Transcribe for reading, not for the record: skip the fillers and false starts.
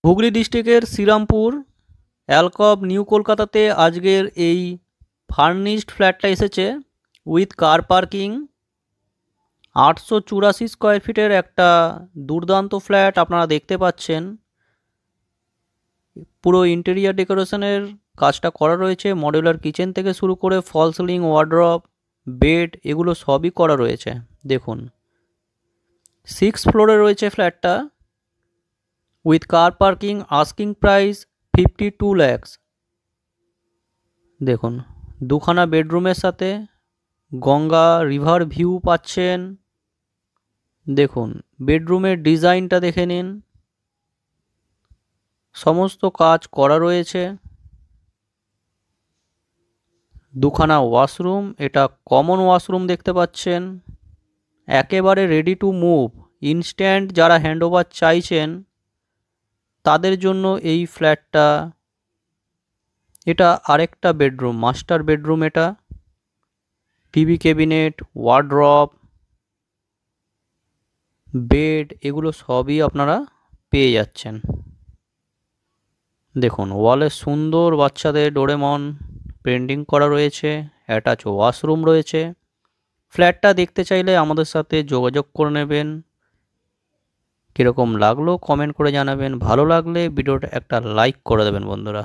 হুগলি ডিস্ট্রিক্টের শ্রীরামপুর অ্যালকব নিউ কলকাতাতে আজকের এই ফার্নিশড ফ্ল্যাটটা এসেছে উইথ কার পার্কিং। 884 স্কোয়ার ফিটের একটা দুর্দান্ত ফ্ল্যাট আপনারা দেখতে পাচ্ছেন। পুরো ইন্টেরিয়ার ডেকোরেশনের কাজটা করা রয়েছে, মডিউলার কিচেন থেকে শুরু করে ফল সিলিং, ওয়ার্ড্রপ, বেড এগুলো সবই করা রয়েছে। দেখুন 6th ফ্লোরে রয়েছে ফ্ল্যাটটা with car parking, asking price 52 lakhs। দেখুন দুখানা বেডরুমের সাথে গঙ্গা রিভার ভিউ পাচ্ছেন। দেখুন বেডরুমের ডিজাইনটা দেখে নিন, সমস্ত কাজ করা রয়েছে। দুখানা ওয়াশরুম, এটা কমন ওয়াশরুম দেখতে পাচ্ছেন, একেবারে রেডি টু মুভ। ইনস্ট্যান্ট যারা হ্যান্ডওভার চাইছেন তাদের জন্য এই ফ্ল্যাটটা। এটা আরেকটা বেডরুম, মাস্টার বেডরুম। এটা টিভি ক্যাবিনেট, ওয়ার্ড্রপ, বেড এগুলো সবই আপনারা পেয়ে যাচ্ছেন। দেখুন ওয়ালে সুন্দর বাচ্চাদের ডোরেমন পেন্টিং করা রয়েছে, অ্যাটাচ ওয়াশরুম রয়েছে। ফ্ল্যাটটা দেখতে চাইলে আমাদের সাথে যোগাযোগ করে নেবেন। কীরকম লাগলো কমেন্ট করে জানাবেন, ভালো লাগলে ভিডিওটা একটা লাইক করে দেবেন বন্ধুরা।